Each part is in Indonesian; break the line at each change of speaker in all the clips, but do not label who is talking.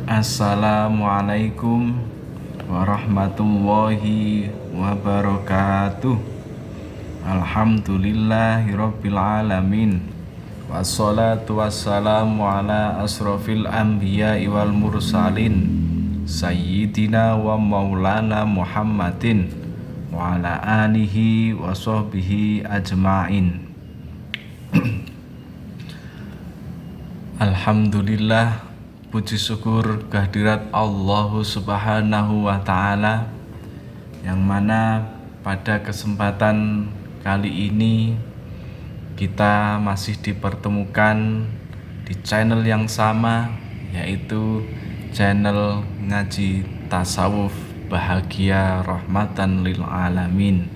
Assalamualaikum warahmatullahi wabarakatuh. Alhamdulillahirabbil alamin. Wassalatu wassalamu ala asrofil anbiya'i wal mursalin Sayyidina wa maulana Muhammadin wa ala alihi wa sahbihi ajma'in. Alhamdulillah, puji syukur kehadirat Allah Subhanahu wa Ta'ala, yang mana pada kesempatan kali ini kita masih dipertemukan di channel yang sama, yaitu channel Ngaji Tasawuf Bahagia Rahmatan lil Alamin.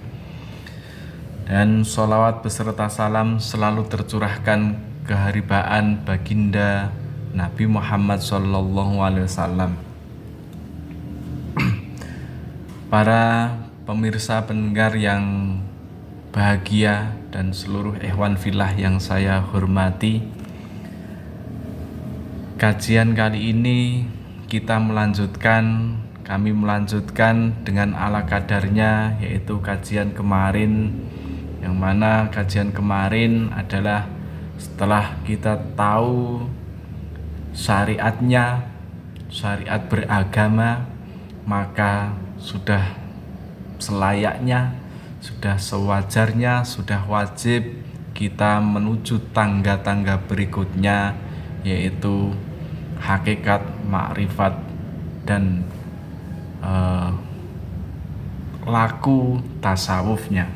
Dan sholawat beserta salam selalu tercurahkan keharibaan baginda Nabi Muhammad SAW. Para pemirsa pendengar yang bahagia dan seluruh ikhwan fillah yang saya hormati, kajian kali ini kami melanjutkan dengan ala kadarnya, yaitu kajian kemarin, yang mana kajian kemarin adalah setelah kita tahu syariatnya, syariat beragama, maka sudah selayaknya, sudah sewajarnya, sudah wajib kita menuju tangga-tangga berikutnya, yaitu hakikat, makrifat, dan laku tasawufnya.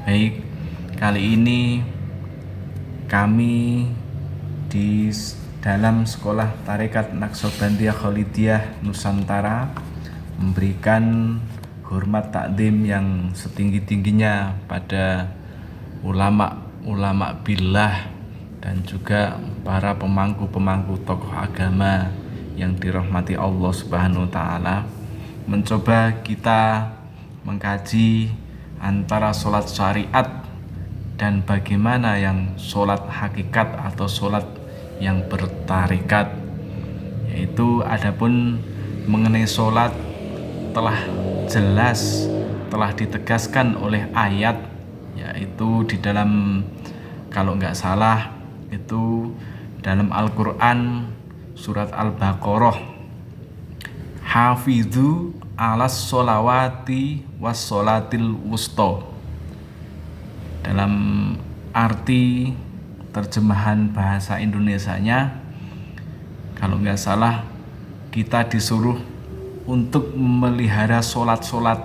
Baik, kali ini kami di dalam sekolah Tarekat Naqsabandiyah Khalidiyah Nusantara memberikan hormat takdim yang setinggi-tingginya pada ulama billah dan juga para pemangku tokoh agama yang dirahmati Allah Subhanahu wa Ta'ala. Mencoba kita mengkaji antara sholat syariat dan bagaimana yang sholat hakikat atau sholat yang bertarikat, yaitu adapun mengenai sholat telah jelas, telah ditegaskan oleh ayat, yaitu di dalam, kalau nggak salah itu dalam Al-Quran surat Al-Baqarah, hafidhu alas sholawati was sholatil wusta. Dalam arti terjemahan bahasa Indonesianya, kalau nggak salah kita disuruh untuk memelihara sholat-sholat,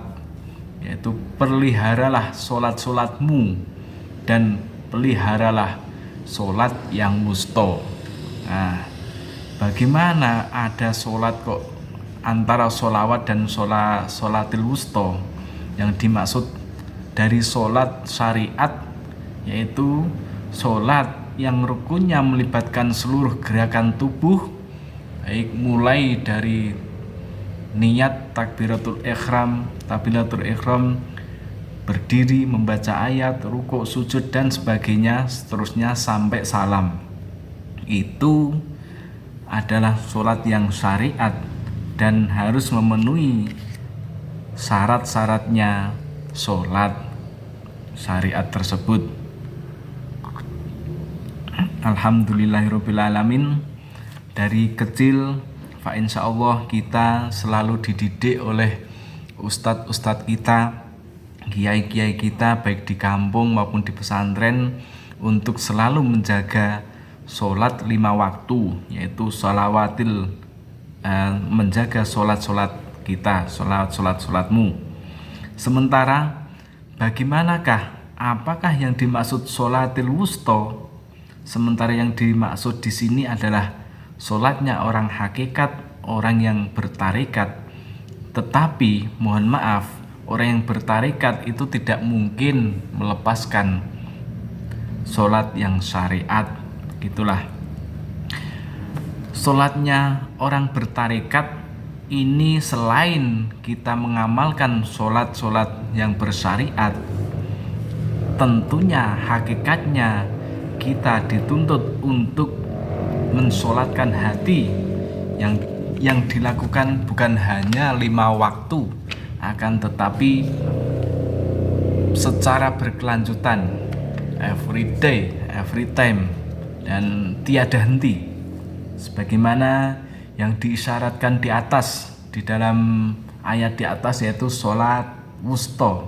yaitu peliharalah sholat-sholatmu dan peliharalah sholat yang wusta. Nah, bagaimana ada sholat kok antara sholawat dan sholatil wusta? Yang dimaksud dari sholat syariat yaitu sholat yang rukunnya melibatkan seluruh gerakan tubuh, baik mulai dari niat takbiratul ihram, berdiri, membaca ayat, rukuk, sujud dan sebagainya, seterusnya sampai salam. Itu adalah sholat yang syariat dan harus memenuhi syarat-syaratnya sholat syariat tersebut. Alhamdulillahirabbil alamin. Dari kecil fa insyaallah kita selalu dididik oleh ustadz-ustadz kita, kiai-kiai kita, baik di kampung maupun di pesantren, untuk selalu menjaga sholat 5 waktu, yaitu menjaga sholat kita, sholatmu. Sementara apakah yang dimaksud sholatil wusta? Sementara yang dimaksud di sini adalah sholatnya orang hakikat, orang yang bertarikat. Tetapi mohon maaf, orang yang bertarikat itu tidak mungkin melepaskan sholat yang syariat. Gitulah. Sholatnya orang bertarikat ini, selain kita mengamalkan sholat-sholat yang bersyariat, tentunya hakikatnya kita dituntut untuk mensolatkan hati yang dilakukan bukan hanya 5 waktu, akan tetapi secara berkelanjutan, every day, every time, dan tiada henti, sebagaimana yang diisyaratkan di atas, di dalam ayat di atas, yaitu sholat wusta.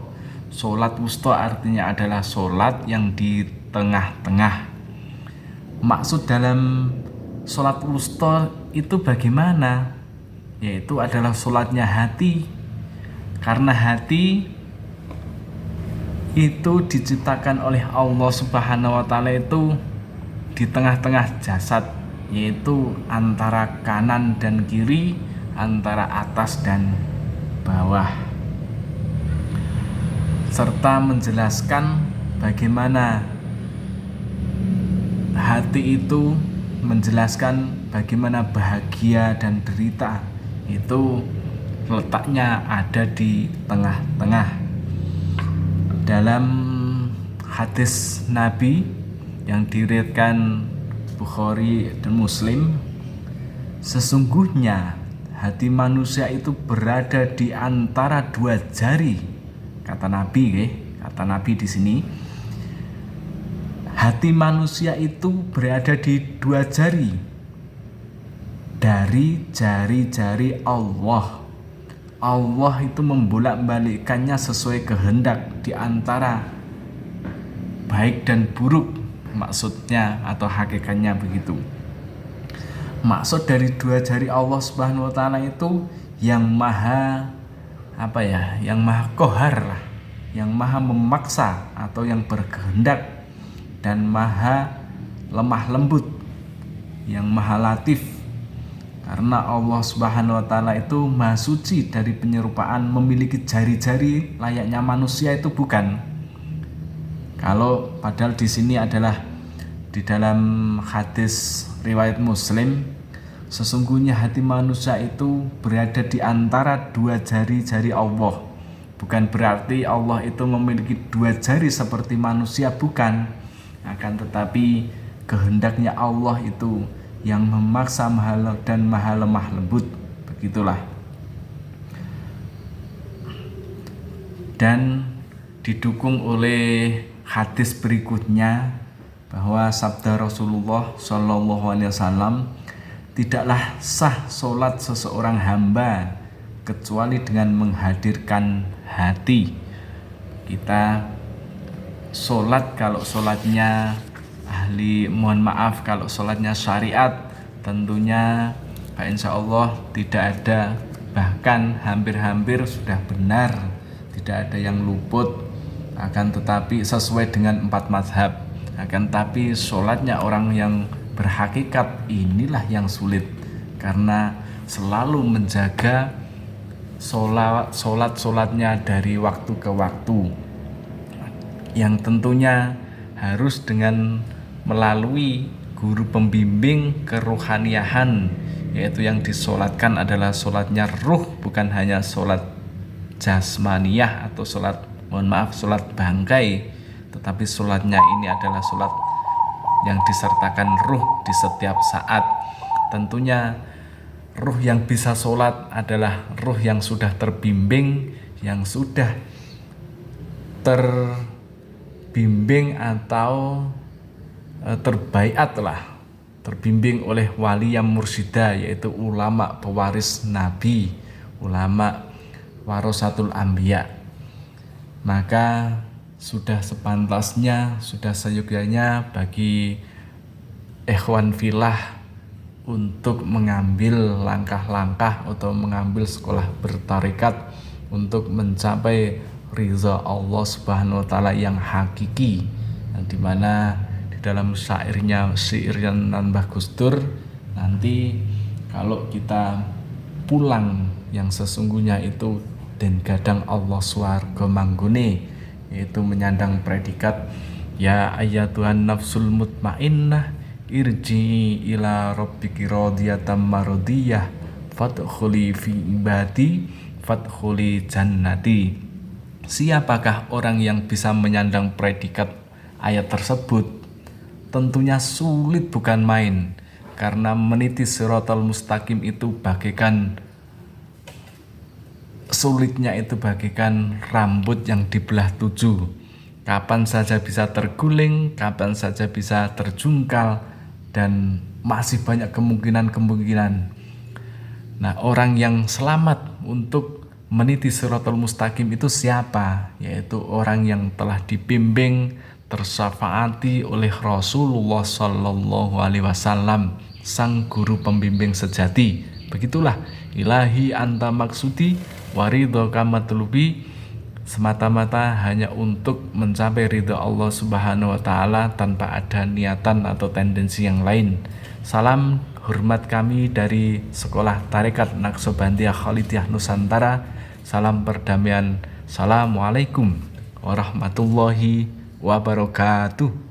Sholat wusta artinya adalah sholat yang di tengah-tengah. Maksud dalam sholat wusta itu bagaimana? Yaitu adalah sholatnya hati, karena hati itu diciptakan oleh Allah Subhanahu wa Ta'ala itu di tengah-tengah jasad, yaitu antara kanan dan kiri, antara atas dan bawah, serta menjelaskan bagaimana hati itu, menjelaskan bagaimana bahagia dan derita itu letaknya ada di tengah-tengah. Dalam hadis Nabi yang diriwayatkan Bukhari dan Muslim, sesungguhnya hati manusia itu berada di antara 2 jari, kata Nabi di sini. Hati manusia itu berada di 2 jari dari jari-jari Allah. Allah itu membolak-balikkannya sesuai kehendak di antara baik dan buruk, maksudnya atau hakikatnya begitu. Maksud dari 2 jari Allah Subhanahu wa Ta'ala itu yang maha yang maha qahar lah, yang maha memaksa atau yang berkehendak, dan maha lemah lembut, yang maha latif. Karena Allah Subhanahu wa Ta'ala itu maha suci dari penyerupaan memiliki jari-jari layaknya manusia, itu bukan. Kalau padahal di sini adalah di dalam hadis riwayat Muslim, sesungguhnya hati manusia itu berada di antara 2 jari-jari Allah. Bukan berarti Allah itu memiliki 2 jari seperti manusia, bukan. Akan tetapi kehendaknya Allah itu yang memaksa dan maha lemah lembut, begitulah. Dan didukung oleh hadis berikutnya bahwa sabda Rasulullah SAW, tidaklah sah sholat seseorang hamba kecuali dengan menghadirkan hati. Kita sholat, kalau sholatnya kalau sholatnya syariat, tentunya insya Allah tidak ada, bahkan hampir-hampir sudah benar, tidak ada yang luput. Akan tetapi sesuai dengan 4 mazhab. Akan tetapi sholatnya orang yang berhakikat inilah yang sulit, karena selalu menjaga sholatnya dari waktu ke waktu, yang tentunya harus dengan melalui guru pembimbing kerohaniahan, yaitu yang disolatkan adalah solatnya ruh, bukan hanya solat jasmaniyah atau solat bangkai, tetapi solatnya ini adalah solat yang disertakan ruh di setiap saat. Tentunya ruh yang bisa solat adalah ruh yang sudah terbimbing, yang sudah terbimbing atau terbaiat lah, terbimbing oleh wali yang mursyida, yaitu ulama pewaris Nabi, ulama warasatul anbiya. Maka sudah sepantasnya, sudah seyogyanya bagi ikhwan filah untuk mengambil langkah-langkah atau mengambil sekolah bertarekat untuk mencapai ridha Allah Subhanahu wa Ta'ala yang hakiki, yang dimana di dalam syairnya Mbah Gus Dur, nanti kalau kita pulang yang sesungguhnya itu dan gadang Allah swarga manggone, yaitu menyandang predikat ya ayyatuhan nafsul mutmainnah irji ila rabbiki radiyatan mardiyah fadkhuli fi ibadi fadkhuli jannati. Siapakah orang yang bisa menyandang predikat ayat tersebut? Tentunya sulit, bukan main. karena meniti Shiratal Mustaqim itu bagaikan sulitnya, itu bagaikan rambut yang dibelah 7. Kapan saja bisa terguling, kapan saja bisa terjungkal, dan masih banyak kemungkinan-kemungkinan. Nah, orang yang selamat untuk meniti Shiratal Mustaqim itu siapa? Yaitu orang yang telah dibimbing, tersyafaati oleh Rasulullah Shallallahu Alaihi Wasallam, sang guru pembimbing sejati. Begitulah, ilahi anta maksudi waridhoka matlubi, semata-mata hanya untuk mencapai ridho Allah Subhanahu wa Ta'ala tanpa ada niatan atau tendensi yang lain. Salam hormat kami dari Sekolah Tarekat Naqsabandiyah Khalidiyah Nusantara. Salam perdamaian. Assalamualaikum warahmatullahi wabarakatuh.